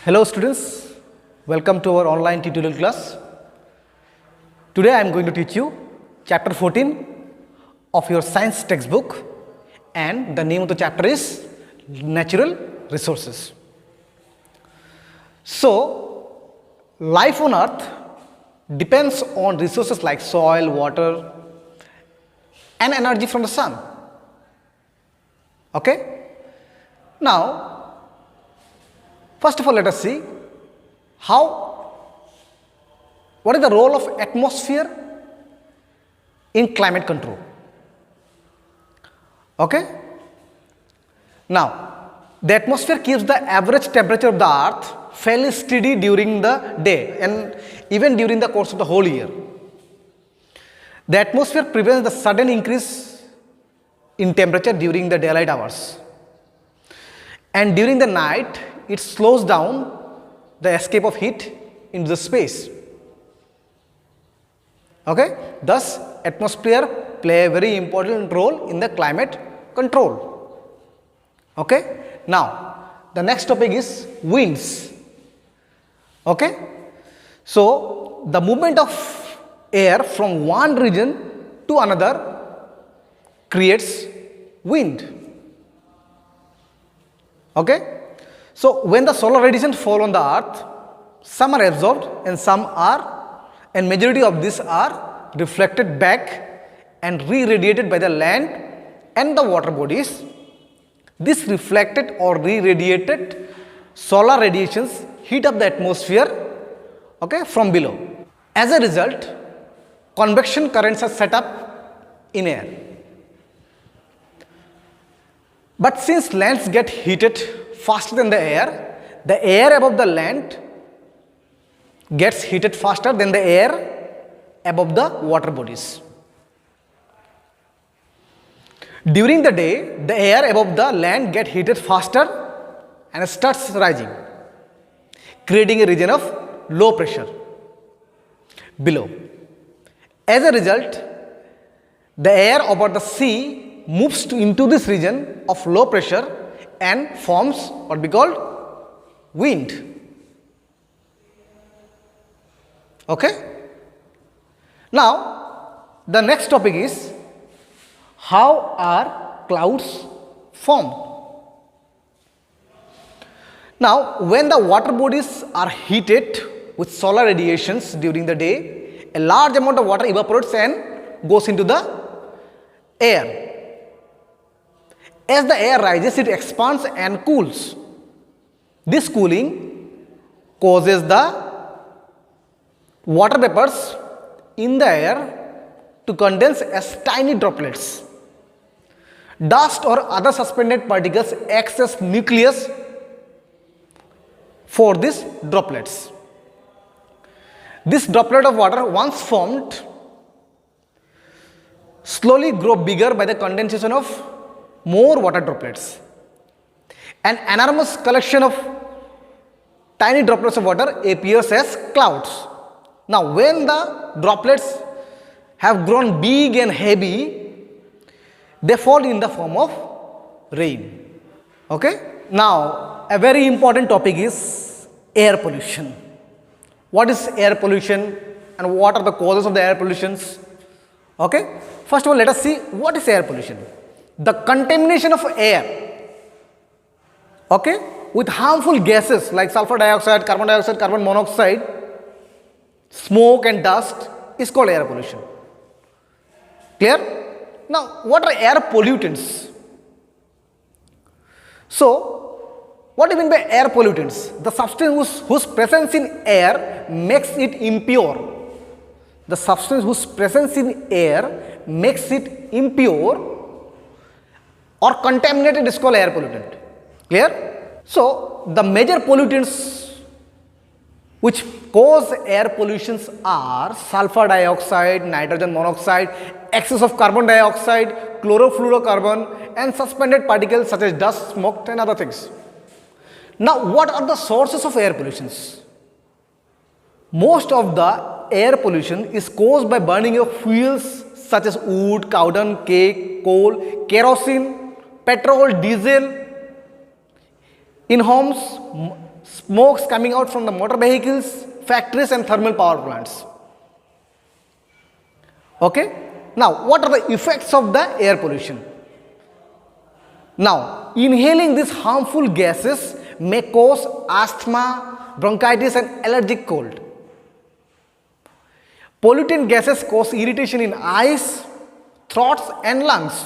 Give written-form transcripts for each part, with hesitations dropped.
Hello students, welcome to our online tutorial class. Today I am going to teach you chapter 14 of your science textbook, and the name of the chapter is Natural Resources. So, life on earth depends on resources like soil, water and energy from the sun. Okay? Now, first of all, let us see what is the role of atmosphere in climate control. Okay? Now, the atmosphere keeps the average temperature of the earth fairly steady during the day and even during the course of the whole year. The atmosphere prevents the sudden increase in temperature during the daylight hours. And during the night, it slows down the escape of heat into the space. Okay? Thus, atmosphere play a very important role in the climate control. Okay? Now, the next topic is winds. Okay? So, the movement of air from one region to another creates wind. Okay? So, when the solar radiation fall on the earth, some are absorbed and majority of these are reflected back and re-radiated by the land and the water bodies. This reflected or re-radiated solar radiations heat up the atmosphere, okay, from below. As a result, convection currents are set up in air. But since lands get heated faster than the air above the land gets heated faster than the air above the water bodies. During the day, the air above the land gets heated faster and starts rising, creating a region of low pressure below. As a result, the air over the sea moves into this region of low pressure and forms what we call wind. Okay? Now, the next topic is how are clouds formed? Now, when the water bodies are heated with solar radiations during the day, a large amount of water evaporates and goes into the air. As the air rises, it expands and cools. This cooling causes the water vapors in the air to condense as tiny droplets. Dust or other suspended particles act as nucleus for these droplets. This droplet of water, once formed, slowly grow bigger by the condensation of more water droplets. An enormous collection of tiny droplets of water appears as clouds. Now, when the droplets have grown big and heavy, they fall in the form of rain. Okay? Now, a very important topic is air pollution. What is air pollution and what are the causes of the air pollutions? Okay? First of all, let us see what is air pollution. The contamination of air, okay, with harmful gases like sulfur dioxide, carbon monoxide, smoke and dust is called air pollution. Clear? Now, what are air pollutants? So, what do you mean by air pollutants? The substance whose presence in air makes it impure. The substance whose presence in air makes it impure or contaminated is called air pollutant. Clear? So, the major pollutants which cause air pollutions are sulfur dioxide, nitrogen monoxide, excess of carbon dioxide, chlorofluorocarbon and suspended particles such as dust, smoke and other things. Now, what are the sources of air pollutions? Most of the air pollution is caused by burning of fuels such as wood, cow dung, cake, coal, kerosene, petrol, diesel in homes, smokes coming out from the motor vehicles, factories and thermal power plants. Okay? Now, what are the effects of the air pollution? Now, inhaling these harmful gases may cause asthma, bronchitis and allergic cold. Pollutant gases cause irritation in eyes, throats and lungs,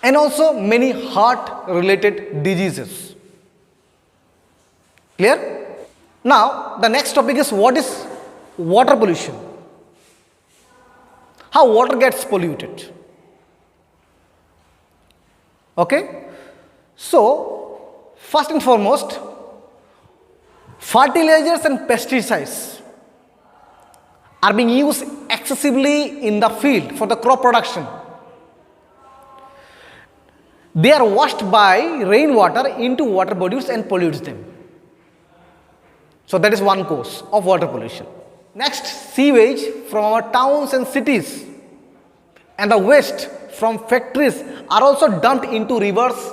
and also many heart related diseases. Clear? Now, the next topic is what is water pollution? How water gets polluted. Okay? So, first and foremost, fertilizers and pesticides are being used excessively in the field for the crop production. They are washed by rainwater into water bodies and pollutes them. So that is one cause of water pollution. Next, sewage from our towns and cities and the waste from factories are also dumped into rivers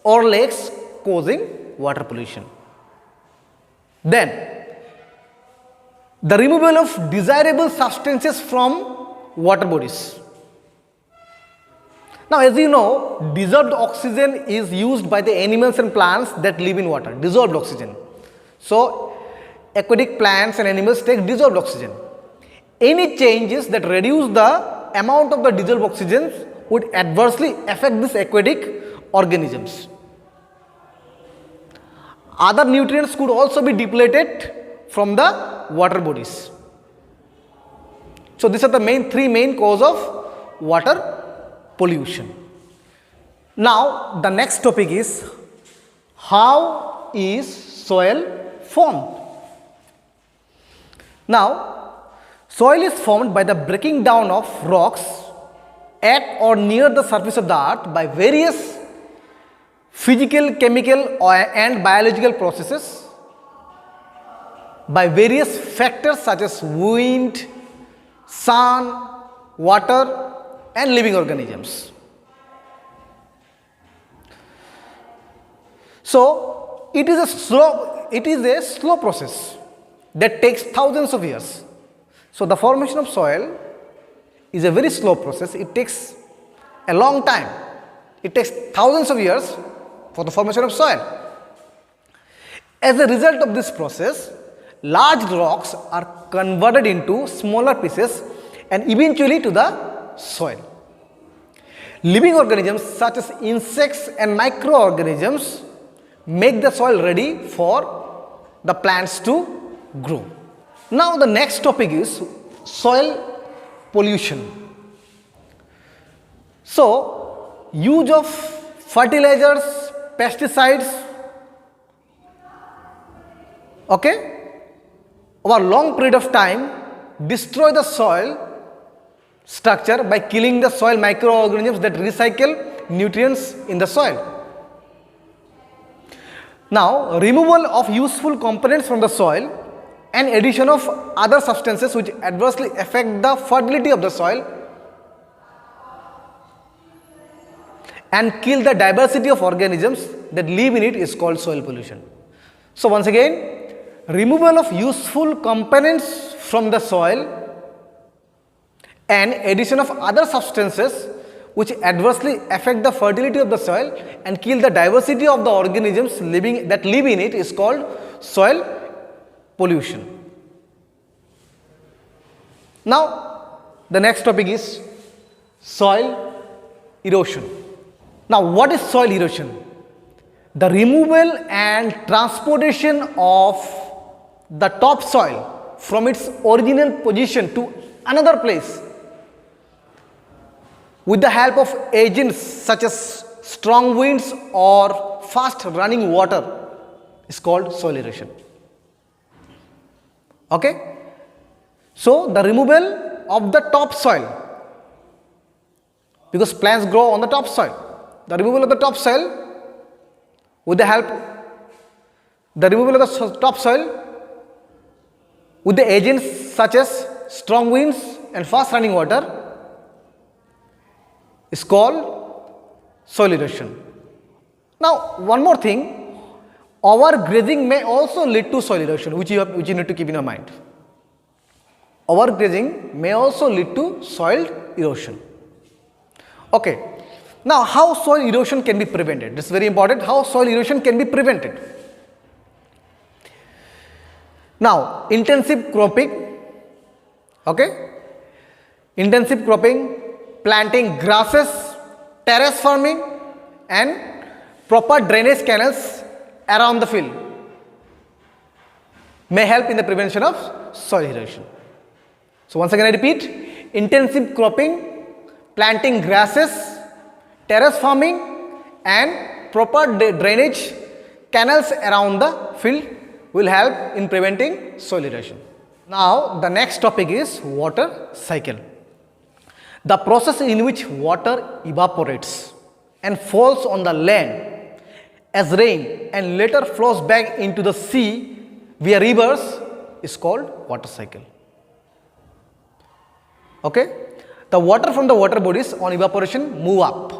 or lakes, causing water pollution. Then, the removal of desirable substances from water bodies. Now, as you know, dissolved oxygen is used by the animals and plants that live in water, dissolved oxygen. So, aquatic plants and animals take dissolved oxygen. Any changes that reduce the amount of the dissolved oxygen would adversely affect these aquatic organisms. Other nutrients could also be depleted from the water bodies. So, these are the three main causes of water pollution. Now, the next topic is how is soil formed? Now, soil is formed by the breaking down of rocks at or near the surface of the earth by various physical, chemical and biological processes, by various factors such as wind, sun, water and living organisms. So, it is a slow process that takes thousands of years. So, the formation of soil is a very slow process. It takes a long time. It takes thousands of years for the formation of soil. As a result of this process, large rocks are converted into smaller pieces and eventually to the soil. Living organisms such as insects and microorganisms make the soil ready for the plants to grow. Now, the next topic is soil pollution. So, use of fertilizers, pesticides, over a long period of time destroy the soil structure by killing the soil microorganisms that recycle nutrients in the soil. Now, removal of useful components from the soil and addition of other substances which adversely affect the fertility of the soil and kill the diversity of organisms that live in it is called soil pollution. So, once again, removal of useful components from the soil and addition of other substances which adversely affect the fertility of the soil and kill the diversity of the organisms that live in it is called soil pollution. Now, the next topic is soil erosion. Now, what is soil erosion? The removal and transportation of the topsoil from its original position to another place with the help of agents such as strong winds or fast running water is called soil erosion. Okay? So, the removal of the topsoil, because plants grow on the topsoil, the removal of the topsoil with the topsoil with the agents such as strong winds and fast running water is called soil erosion. Now, one more thing, Overgrazing may also lead to soil erosion, which you need to keep in your mind. Overgrazing may also lead to soil erosion. Okay. Now, how soil erosion can be prevented? This is very important. How soil erosion can be prevented? Now, intensive cropping, okay, intensive cropping, planting grasses, terrace farming, and proper drainage canals around the field may help in the prevention of soil erosion. So, once again I repeat, intensive cropping, planting grasses, terrace farming, and proper drainage canals around the field will help in preventing soil erosion. Now, the next topic is water cycle. The process in which water evaporates and falls on the land as rain and later flows back into the sea via rivers is called water cycle. Okay? The water from the water bodies on evaporation move up.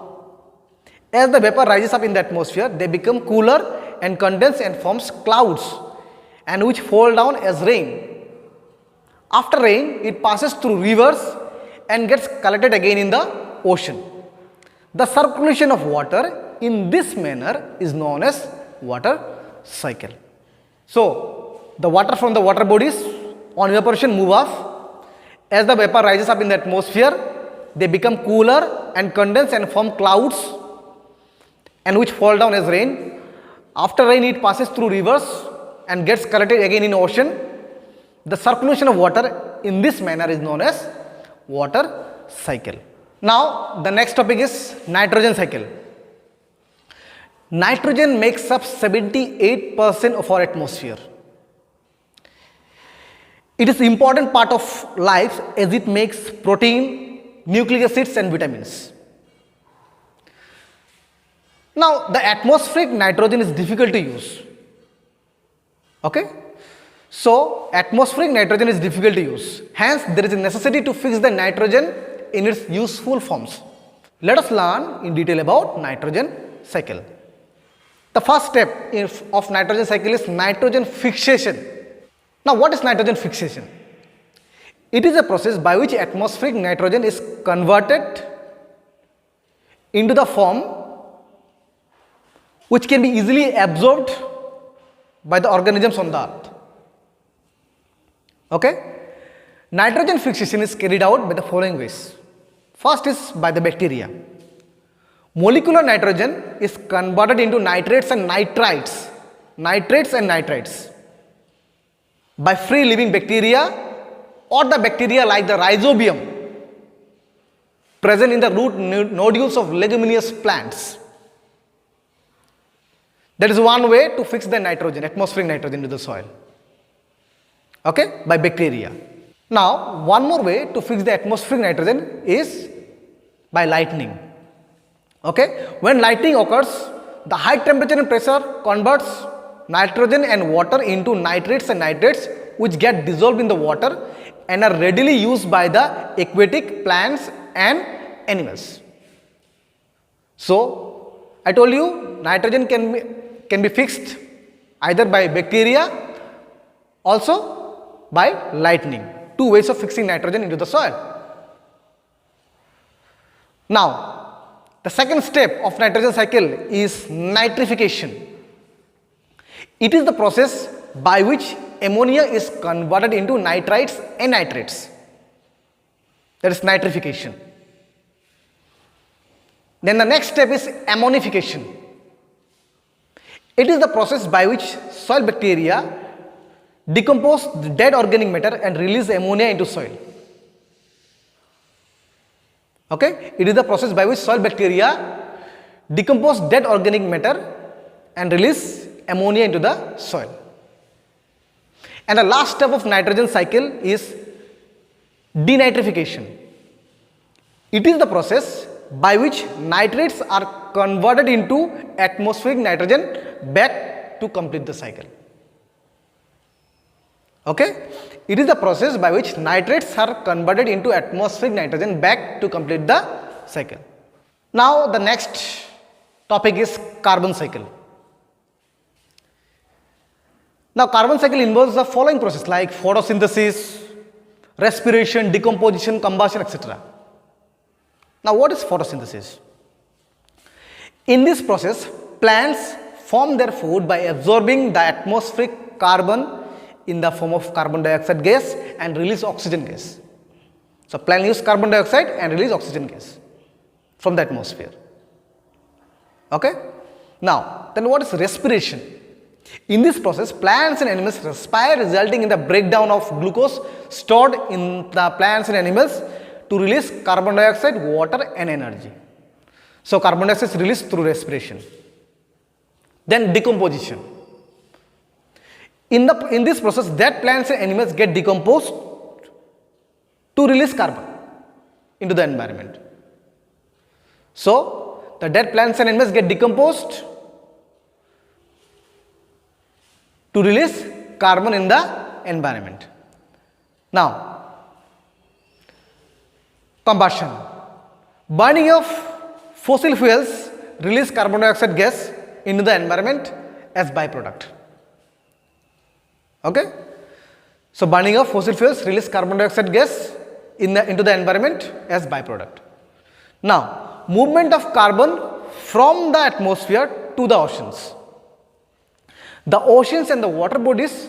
As the vapor rises up in the atmosphere, they become cooler and condense and forms clouds, and which fall down as rain. After rain, it passes through rivers and gets collected again in the ocean. The circulation of water in this manner is known as water cycle. So, the water from the water bodies on evaporation move off. As the vapor rises up in the atmosphere, they become cooler and condense and form clouds, and which fall down as rain. After rain, it passes through rivers and gets collected again in ocean. The circulation of water in this manner is known as water cycle. Now, the next topic is nitrogen cycle. Nitrogen makes up 78% of our atmosphere. It is an important part of life as it makes protein, nucleic acids and vitamins. Now, the atmospheric nitrogen is difficult to use. Okay? So, atmospheric nitrogen is difficult to use. Hence, there is a necessity to fix the nitrogen in its useful forms. Let us learn in detail about nitrogen cycle. The first step of nitrogen cycle is nitrogen fixation. Now, what is nitrogen fixation? It is a process by which atmospheric nitrogen is converted into the form which can be easily absorbed by the organisms on the earth. Okay? Nitrogen fixation is carried out by the following ways. First is by the bacteria. Molecular nitrogen is converted into nitrates and nitrites, by free living bacteria or the bacteria like the rhizobium present in the root nodules of leguminous plants. That is one way to fix the nitrogen, atmospheric nitrogen into the soil. Okay, by bacteria. Now, one more way to fix the atmospheric nitrogen is by lightning. Okay, when lightning occurs, the high temperature and pressure converts nitrogen and water into nitrates and nitrates, which get dissolved in the water and are readily used by the aquatic plants and animals. So, I told you nitrogen can be fixed either by bacteria, also by lightning. Two ways of fixing nitrogen into the soil. Now, the second step of nitrogen cycle is nitrification. It is the process by which ammonia is converted into nitrites and nitrates. That is nitrification. Then the next step is ammonification. It is the process by which soil bacteria decompose the dead organic matter and release ammonia into soil. Okay? It is the process by which soil bacteria decompose dead organic matter and release ammonia into the soil. And the last step of nitrogen cycle is denitrification. It is the process by which nitrates are converted into atmospheric nitrogen back to complete the cycle. Okay? It is the process by which nitrates are converted into atmospheric nitrogen back to complete the cycle. Now, the next topic is carbon cycle. Now, carbon cycle involves the following process like photosynthesis, respiration, decomposition, combustion, etc. Now, what is photosynthesis? In this process, plants form their food by absorbing the atmospheric carbon in the form of carbon dioxide gas and release oxygen gas. So, plant use carbon dioxide and release oxygen gas from the atmosphere. Okay? Now, then what is respiration? In this process, plants and animals respire, resulting in the breakdown of glucose stored in the plants and animals to release carbon dioxide, water and energy. So, carbon dioxide is released through respiration. Then decomposition. In this process, dead plants and animals get decomposed to release carbon into the environment. So, the dead plants and animals get decomposed to release carbon in the environment. Now, combustion. Burning of fossil fuels release carbon dioxide gas into the environment as byproduct. Okay? So, burning of fossil fuels release carbon dioxide gas into the environment as byproduct. Now, movement of carbon from the atmosphere to the oceans. The oceans and the water bodies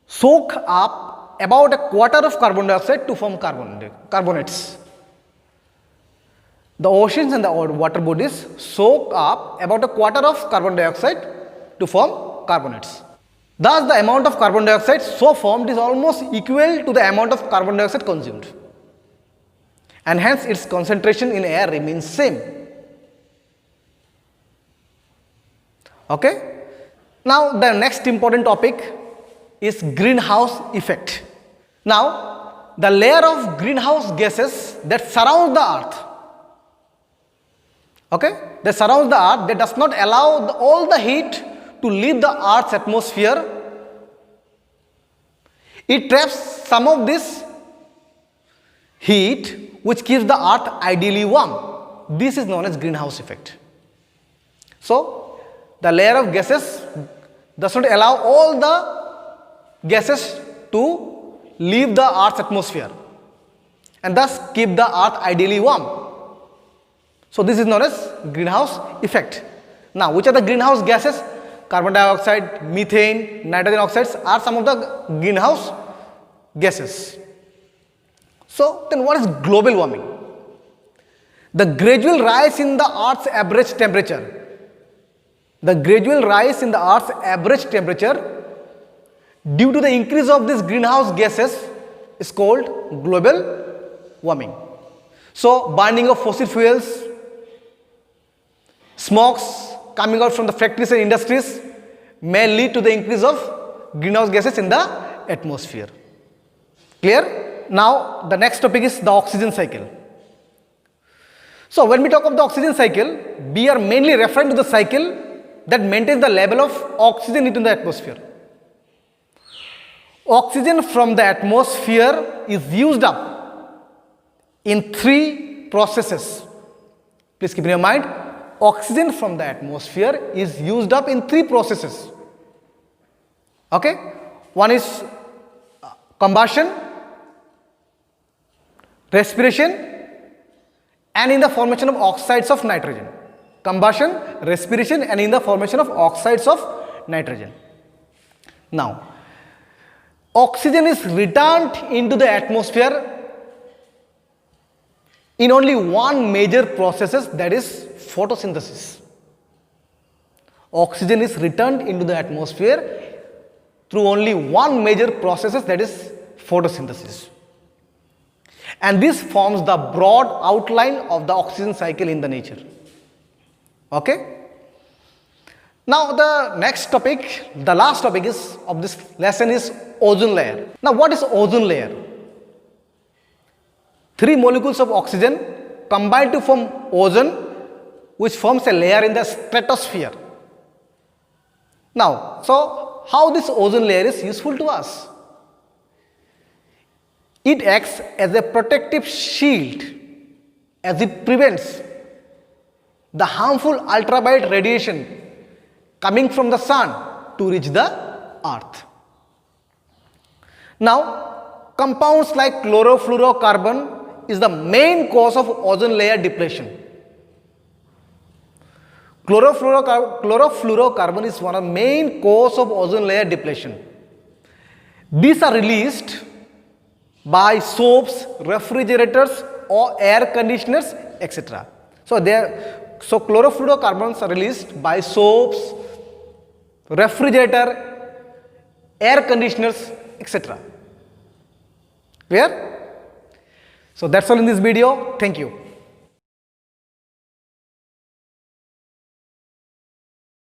soak up about a quarter of carbon dioxide to form carbonates. The oceans and the water bodies soak up about a quarter of carbon dioxide to form carbonates. Thus, the amount of carbon dioxide so formed is almost equal to the amount of carbon dioxide consumed, and hence its concentration in air remains same. Okay? Now, the next important topic is greenhouse effect. Now, the layer of greenhouse gases that surround the earth, okay, that surrounds the earth, that does not allow all the heat to leave the earth's atmosphere. It traps some of this heat which keeps the earth ideally warm. This is known as greenhouse effect. So, the layer of gases does not allow all the gases to leave the earth's atmosphere and thus keep the earth ideally warm. So, this is known as greenhouse effect. Now, which are the greenhouse gases? Carbon dioxide, methane, nitrogen oxides are some of the greenhouse gases. So, then what is global warming? The gradual rise in the earth's average temperature. The gradual rise in the earth's average temperature due to the increase of these greenhouse gases is called global warming. So, burning of fossil fuels, smokes coming out from the factories and industries may lead to the increase of greenhouse gases in the atmosphere. Clear? Now, the next topic is the oxygen cycle. So, when we talk of the oxygen cycle, we are mainly referring to the cycle that maintains the level of oxygen into the atmosphere. Oxygen from the atmosphere is used up in three processes. Please keep in your mind, oxygen from the atmosphere is used up in three processes. Okay? One is combustion, respiration, and in the formation of oxides of nitrogen. Combustion, respiration, and in the formation of oxides of nitrogen. Now, oxygen is returned into the atmosphere in only one major process, that is photosynthesis. Oxygen is returned into the atmosphere through only one major process, that is photosynthesis. And this forms the broad outline of the oxygen cycle in the nature. Okay? Now, the next topic, the last topic of this lesson is ozone layer. Now, what is ozone layer? Three molecules of oxygen combine to form ozone, which forms a layer in the stratosphere. Now, so how this ozone layer is useful to us? It acts as a protective shield as it prevents the harmful ultraviolet radiation coming from the sun to reach the earth. Now, compounds like chlorofluorocarbon is the main cause of ozone layer depletion. Chlorofluorocarbon is one of the main cause of ozone layer depletion. These are released by soaps, refrigerators or air conditioners, etc. So chlorofluorocarbons are released by soaps, refrigerator, air conditioners, etc. Clear? So that's all in this video. Thank you.